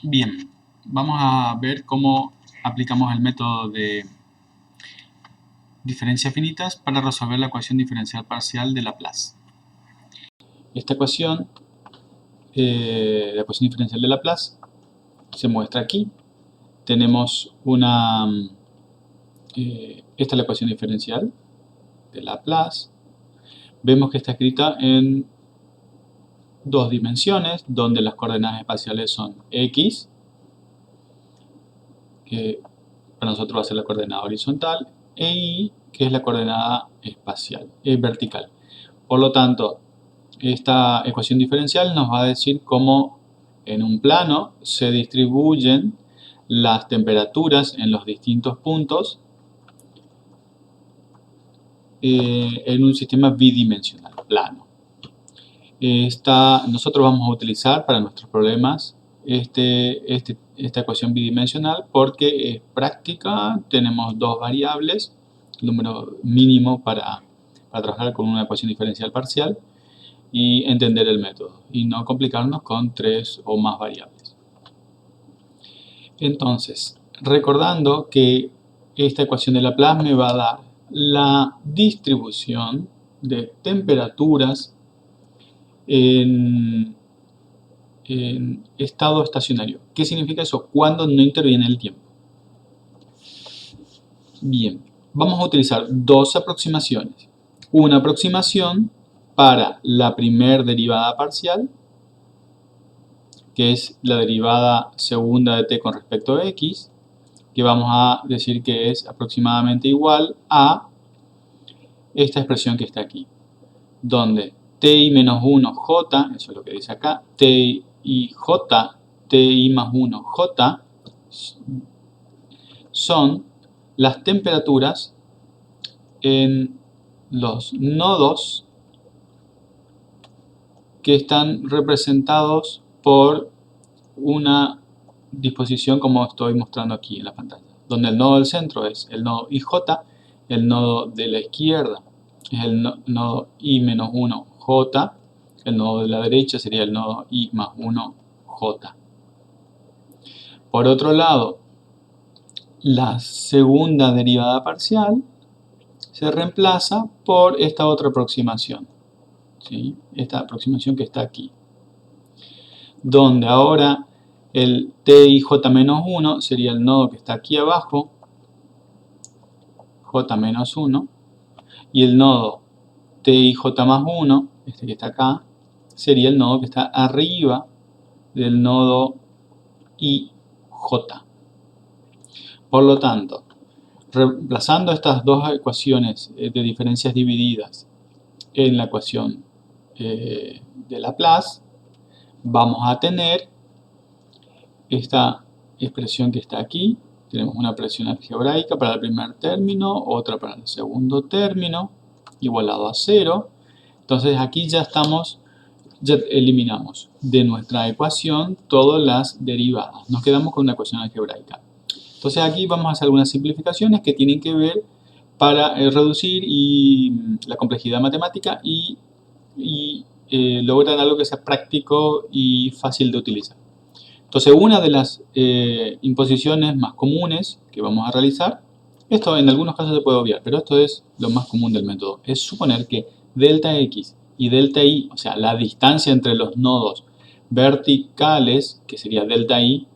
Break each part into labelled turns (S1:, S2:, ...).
S1: Bien, vamos a ver cómo aplicamos el método de diferencias finitas para resolver la ecuación diferencial parcial de Laplace. Esta ecuación, la ecuación diferencial de Laplace, se muestra aquí. Tenemos esta es la ecuación diferencial de Laplace. Vemos que está escrita en dos dimensiones, donde las coordenadas espaciales son x, que para nosotros va a ser la coordenada horizontal, e y, que es la coordenada espacial, vertical. Por lo tanto, esta ecuación diferencial nos va a decir cómo en un plano se distribuyen las temperaturas en los distintos puntos en un sistema bidimensional, plano. Nosotros vamos a utilizar para nuestros problemas esta ecuación bidimensional porque es práctica, tenemos dos variables, el número mínimo para trabajar con una ecuación diferencial parcial y entender el método y no complicarnos con tres o más variables. Entonces, recordando que esta ecuación de Laplace me va a dar la distribución de temperaturas en estado estacionario. ¿Qué significa eso? Cuando no interviene el tiempo. Bien, vamos a utilizar dos aproximaciones. Una aproximación para la primer derivada parcial, que es la derivada segunda de t con respecto a x, que vamos a decir que es aproximadamente igual a esta expresión que está aquí, donde ti menos 1 j, eso es lo que dice acá, ti j, ti más 1 j, son las temperaturas en los nodos que están representados por una disposición como estoy mostrando aquí en la pantalla, donde el nodo del centro es el nodo IJ, el nodo de la izquierda es el nodo I menos 1J, el nodo de la derecha sería el nodo I más 1J. Por otro lado, la segunda derivada parcial se reemplaza por esta otra aproximación, ¿sí? Esta aproximación que está aquí, donde ahora el TIJ menos 1 sería el nodo que está aquí abajo, J menos 1, y el nodo TIJ más 1, este que está acá, sería el nodo que está arriba del nodo IJ. Por lo tanto, reemplazando estas dos ecuaciones de diferencias divididas en la ecuación de Laplace, vamos a tener esta expresión que está aquí. Tenemos una expresión algebraica para el primer término, otra para el segundo término, igualado a 0. Entonces aquí ya eliminamos de nuestra ecuación todas las derivadas. Nos quedamos con una ecuación algebraica. Entonces aquí vamos a hacer algunas simplificaciones que tienen que ver para reducir la complejidad matemática y lograr algo que sea práctico y fácil de utilizar. Entonces, una de las imposiciones más comunes que vamos a realizar, esto en algunos casos se puede obviar, pero esto es lo más común del método, es suponer que delta x y delta y, o sea, la distancia entre los nodos verticales, que sería delta y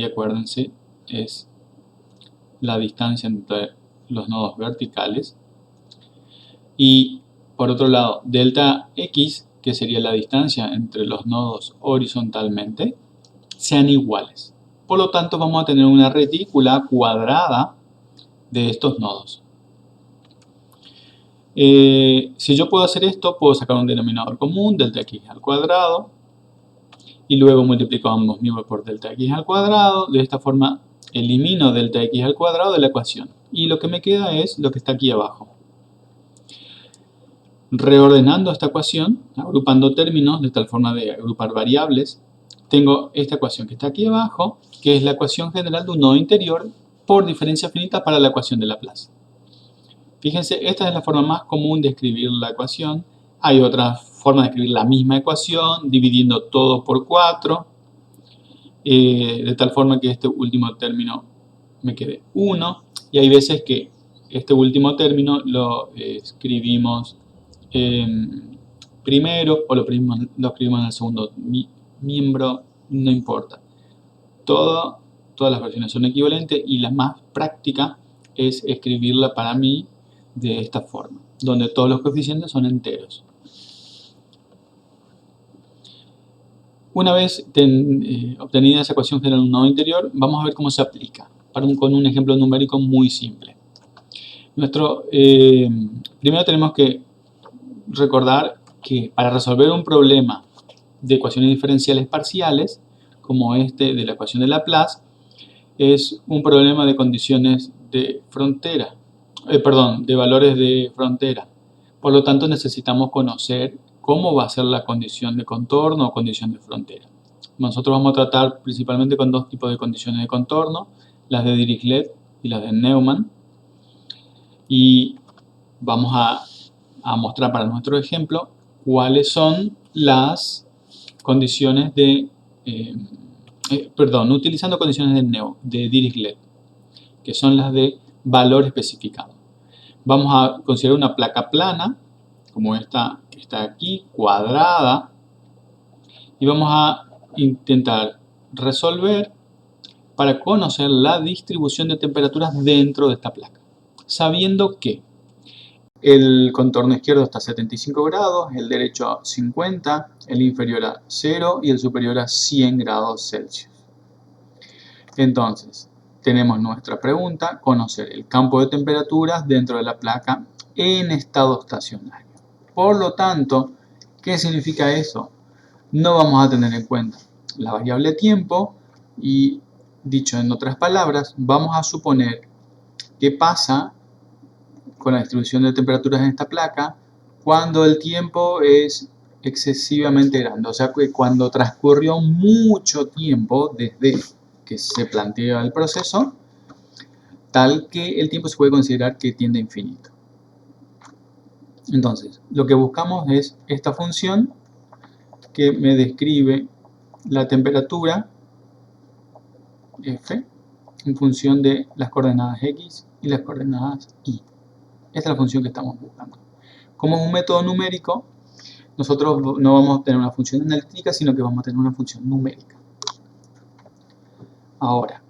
S1: acuérdense, es la distancia entre los nodos verticales, y por otro lado, delta x, que sería la distancia entre los nodos horizontalmente, sean iguales. Por lo tanto, vamos a tener una retícula cuadrada de estos nodos. Si yo puedo hacer esto, puedo sacar un denominador común, delta x al cuadrado, y luego multiplico ambos miembros por delta x al cuadrado. De esta forma, elimino delta x al cuadrado de la ecuación. Y lo que me queda es lo que está aquí abajo. Reordenando esta ecuación, agrupando términos de tal forma de agrupar variables, tengo esta ecuación que está aquí abajo, que es la ecuación general de un nodo interior por diferencia finita para la ecuación de Laplace. Fíjense, esta es la forma más común de escribir la ecuación. Hay otra forma de escribir la misma ecuación, dividiendo todo por 4. de tal forma que este último término me quede 1, y hay veces que este último término lo escribimos primero o lo escribimos en el segundo miembro, no importa. Todas las versiones son equivalentes y la más práctica es escribirla para mí de esta forma, donde todos los coeficientes son enteros. Una vez obtenida esa ecuación general de un nodo interior, vamos a ver cómo se aplica, con un ejemplo numérico muy simple. Primero tenemos que recordar que para resolver un problema de ecuaciones diferenciales parciales, como este de la ecuación de Laplace, es un problema de condiciones de frontera, de valores de frontera. Por lo tanto, necesitamos conocer cómo va a ser la condición de contorno o condición de frontera. Nosotros vamos a tratar principalmente con dos tipos de condiciones de contorno, las de Dirichlet y las de Neumann. Y vamos a mostrar para nuestro ejemplo cuáles son las condiciones utilizando condiciones de Dirichlet, que son las de valor especificado. Vamos a considerar una placa plana, como esta que está aquí, cuadrada, y vamos a intentar resolver para conocer la distribución de temperaturas dentro de esta placa, sabiendo que el contorno izquierdo está a 75 grados, el derecho a 50, el inferior a 0 y el superior a 100 grados Celsius. Entonces, tenemos nuestra pregunta, conocer el campo de temperaturas dentro de la placa en estado estacionario. Por lo tanto, ¿qué significa eso? No vamos a tener en cuenta la variable tiempo y, dicho en otras palabras, vamos a suponer qué pasa con la distribución de temperaturas en esta placa cuando el tiempo es excesivamente grande, o sea que cuando transcurrió mucho tiempo desde que se plantea el proceso, tal que el tiempo se puede considerar que tiende a infinito. Entonces, lo que buscamos es esta función que me describe la temperatura f en función de las coordenadas x y las coordenadas y. Esta es la función que estamos buscando. Como es un método numérico, nosotros no vamos a tener una función analítica, sino que vamos a tener una función numérica. Ahora,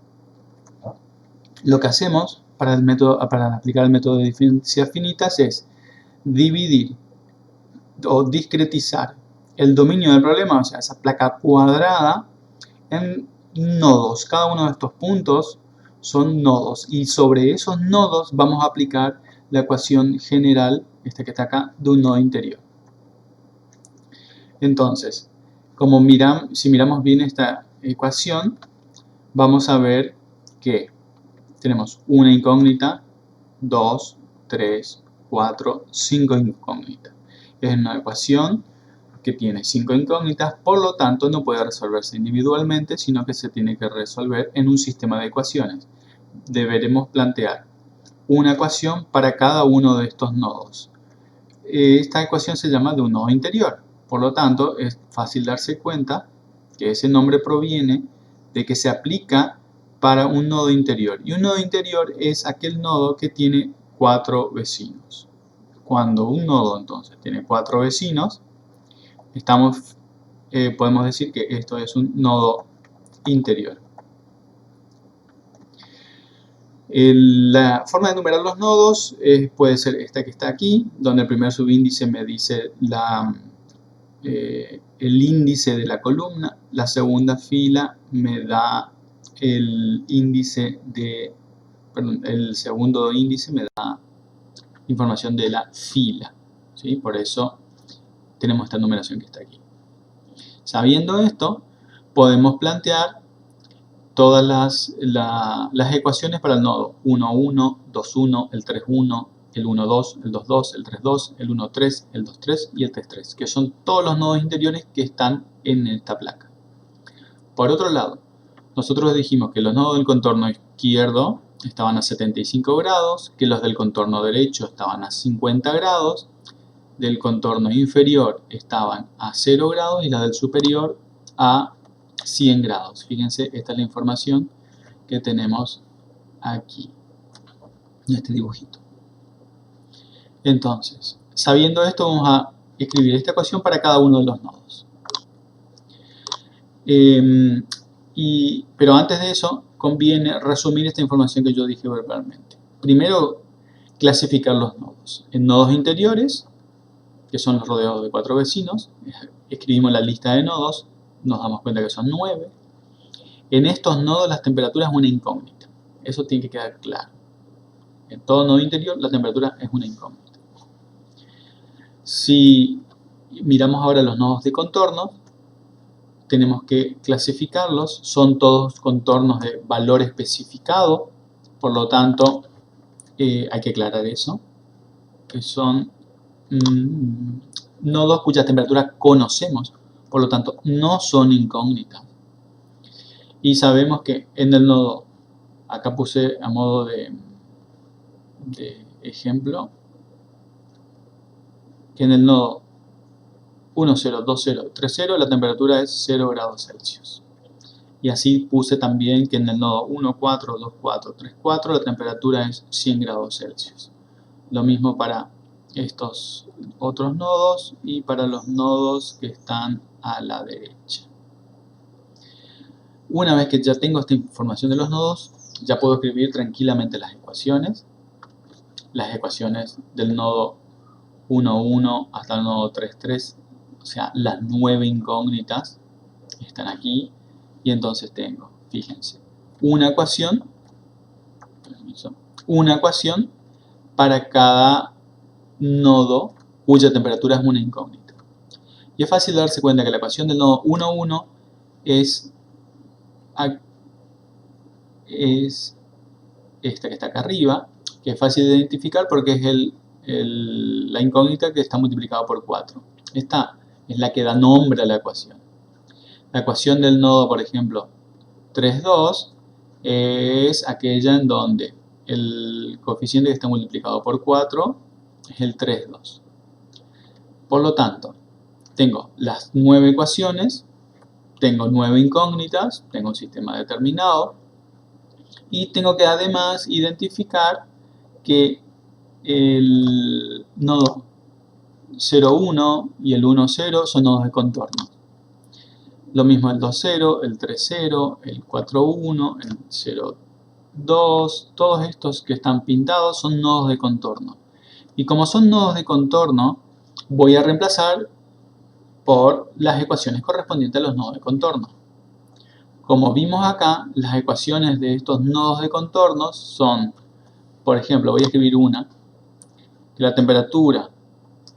S1: lo que hacemos para aplicar el método de diferencias finitas es dividir o discretizar el dominio del problema, o sea, esa placa cuadrada, en nodos. Cada uno de estos puntos son nodos y sobre esos nodos vamos a aplicar la ecuación general, esta que está acá, de un nodo interior. Entonces, si miramos bien esta ecuación, vamos a ver que tenemos una incógnita, 2, 3, 4, 5 incógnitas. Es una ecuación que tiene 5 incógnitas, por lo tanto no puede resolverse individualmente, sino que se tiene que resolver en un sistema de ecuaciones. Deberemos plantear una ecuación para cada uno de estos nodos. Esta ecuación se llama de un nodo interior, por lo tanto es fácil darse cuenta que ese nombre proviene de que se aplica para un nodo interior. Y un nodo interior es aquel nodo que tiene 4 vecinos. Cuando un nodo entonces tiene 4 vecinos, podemos decir que esto es un nodo interior. La forma de enumerar los nodos puede ser esta que está aquí, donde el primer subíndice me dice el índice de la columna, la segunda fila me da el segundo índice me da información de la fila, ¿sí? Por eso tenemos esta numeración que está aquí. Sabiendo esto, podemos plantear todas las ecuaciones para el nodo 1,1, 2,1, el 3,1, el 1,2, el 2,2, el 3,2, el 1,3, el 2,3 y el 3,3, que son todos los nodos interiores que están en esta placa. Por otro lado, nosotros dijimos que los nodos del contorno izquierdo estaban a 75 grados, que los del contorno derecho estaban a 50 grados, del contorno inferior estaban a 0 grados y la del superior a 100 grados. Fíjense, esta es la información que tenemos aquí, en este dibujito. Entonces, sabiendo esto, vamos a escribir esta ecuación para cada uno de los nodos. Pero antes de eso, conviene resumir esta información que yo dije verbalmente. Primero, clasificar los nodos. En nodos interiores, que son los rodeados de 4 vecinos, escribimos la lista de nodos, nos damos cuenta que son 9. En estos nodos las temperaturas es una incógnita. Eso tiene que quedar claro. En todo nodo interior la temperatura es una incógnita. Si miramos ahora los nodos de contorno, tenemos que clasificarlos. Son todos contornos de valor especificado, por lo tanto hay que aclarar eso, que son nodos cuya temperatura conocemos, por lo tanto no son incógnitas. Y sabemos que en el nodo, acá puse a modo de ejemplo, que en el nodo 1, 0, 2, 0, 3, 0 la temperatura es 0 grados Celsius. Y así puse también que en el nodo 1, 4, 2, 4, 3, 4 la temperatura es 100 grados Celsius. Lo mismo para estos otros nodos y para los nodos que están a la derecha. Una vez que ya tengo esta información de los nodos, ya puedo escribir tranquilamente las ecuaciones. Las ecuaciones del nodo 1, 1 hasta el nodo 3, 3, o sea, las 9 incógnitas están aquí. Y entonces tengo, fíjense, una ecuación para cada nodo cuya temperatura es una incógnita. Y es fácil darse cuenta que la ecuación del nodo 1, 1 es esta que está acá arriba, que es fácil de identificar porque es la incógnita que está multiplicada por 4. Esta es la que da nombre a la ecuación. La ecuación del nodo, por ejemplo, 3, 2, es aquella en donde el coeficiente que está multiplicado por 4 es el 3, 2. Por lo tanto, tengo las 9 ecuaciones, tengo 9 incógnitas, tengo un sistema determinado y tengo que además identificar que el nodo 0, 1 y el 1, 0 son nodos de contorno. Lo mismo el 2, 0, el 3, 0, el 4, 1, el 0, 2, todos estos que están pintados son nodos de contorno. Y como son nodos de contorno, voy a reemplazar por las ecuaciones correspondientes a los nodos de contorno. Como vimos acá, las ecuaciones de estos nodos de contorno son, por ejemplo, voy a escribir una, que la temperatura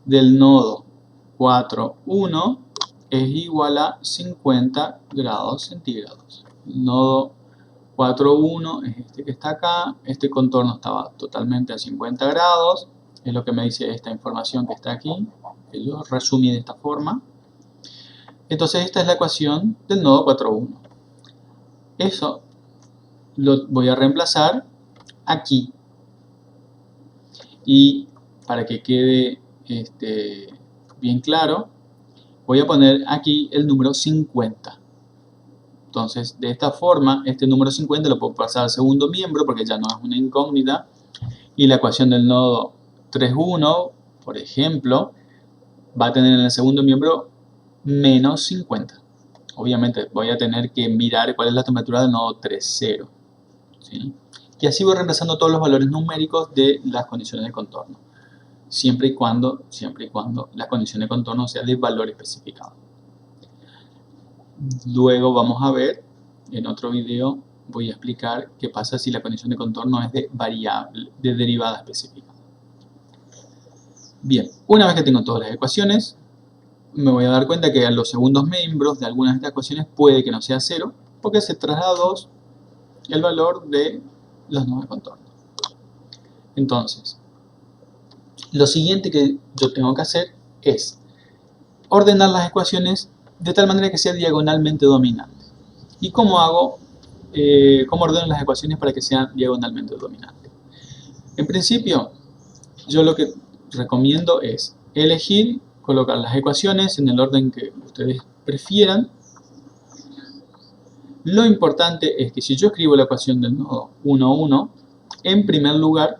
S1: del nodo 4, 1 es igual a 50 grados centígrados. El nodo 4, 1 es este que está acá. Este contorno estaba totalmente a 50 grados. Es lo que me dice esta información que está aquí, que yo resumí de esta forma. Entonces esta es la ecuación del nodo 4, 1. Eso lo voy a reemplazar aquí. Y para que quede bien claro, voy a poner aquí el número 50. Entonces, de esta forma, este número 50 lo puedo pasar al segundo miembro porque ya no es una incógnita. Y la ecuación del nodo 3,1, por ejemplo, va a tener en el segundo miembro menos 50. Obviamente voy a tener que mirar cuál es la temperatura del nodo 3,0. ¿Sí? Y así voy reemplazando todos los valores numéricos de las condiciones de contorno. Siempre y cuando la condición de contorno sea de valor especificado. Luego vamos a ver, en otro video voy a explicar qué pasa si la condición de contorno es de derivada específica. Bien, una vez que tengo todas las ecuaciones, me voy a dar cuenta que a los segundos miembros de algunas de estas ecuaciones puede que no sea 0, porque se traslada a 2 el valor de los nodos de contorno. Entonces, lo siguiente que yo tengo que hacer es ordenar las ecuaciones de tal manera que sea diagonalmente dominante. ¿Y cómo hago? ¿Cómo ordeno las ecuaciones para que sean diagonalmente dominantes? En principio, yo lo que recomiendo es elegir, colocar las ecuaciones en el orden que ustedes prefieran Lo importante es que si yo escribo la ecuación del nodo 1, 1, en primer lugar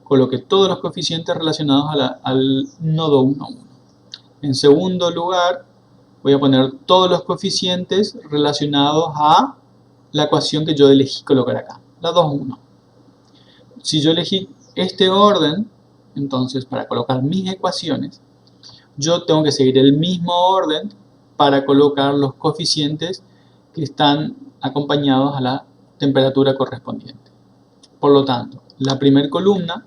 S1: coloque todos los coeficientes relacionados al nodo 1, 1. En segundo lugar, voy a poner todos los coeficientes relacionados a la ecuación que yo elegí colocar acá, la 2, 1. Si yo elegí este orden, entonces para colocar mis ecuaciones, yo tengo que seguir el mismo orden para colocar los coeficientes que están acompañados a la temperatura correspondiente. Por lo tanto, la primera columna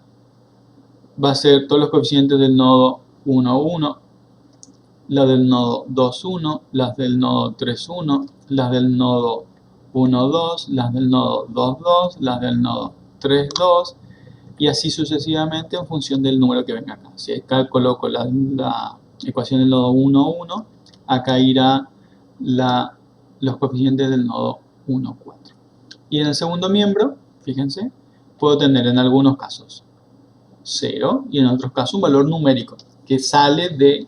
S1: va a ser todos los coeficientes del nodo 1, 1, la del nodo 2, 1, las del nodo 3, 1, las del nodo 1, 2, las del nodo 2, 2, las del nodo 3, 2, y así sucesivamente en función del número que venga acá. Si acá coloco la ecuación del nodo 1, 1, acá irá los coeficientes del nodo 1, 4. Y en el segundo miembro, fíjense, puedo tener en algunos casos 0 y en otros casos un valor numérico que sale de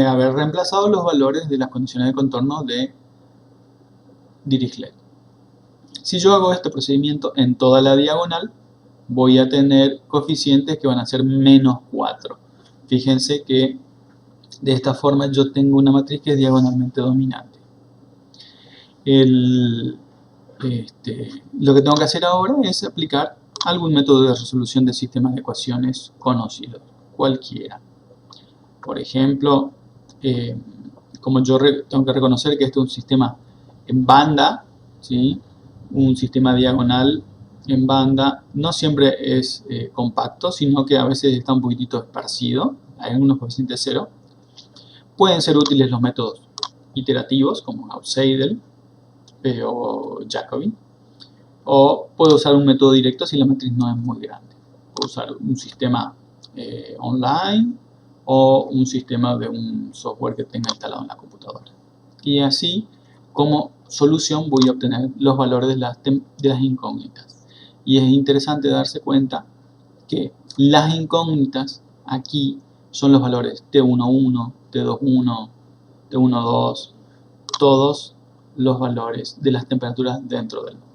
S1: haber reemplazado los valores de las condiciones de contorno de Dirichlet. Si yo hago este procedimiento en toda la diagonal, voy a tener coeficientes que van a ser menos 4. Fíjense que de esta forma yo tengo una matriz que es diagonalmente dominante. Lo que tengo que hacer ahora es aplicar algún método de resolución de sistemas de ecuaciones conocidos, cualquiera. Por ejemplo, como yo tengo que reconocer que este es un sistema en banda, ¿sí? Un sistema diagonal en banda no siempre es compacto, sino que a veces está un poquitito esparcido, hay algunos coeficientes 0. Pueden ser útiles los métodos iterativos como Gauss-Seidel o Jacobi, o puedo usar un método directo si la matriz no es muy grande. Puedo usar un sistema online o un sistema de un software que tenga instalado en la computadora. Y así, como solución, voy a obtener los valores de las incógnitas. Y es interesante darse cuenta que las incógnitas aquí son los valores T11, T21, T12, todos los valores de las temperaturas dentro del nodo.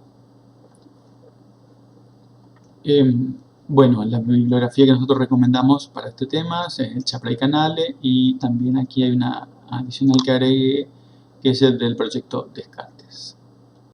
S1: Bueno, la bibliografía que nosotros recomendamos para este tema es el Chapray Canale, y también aquí hay una adicional que agregué, que es el del proyecto Descartes.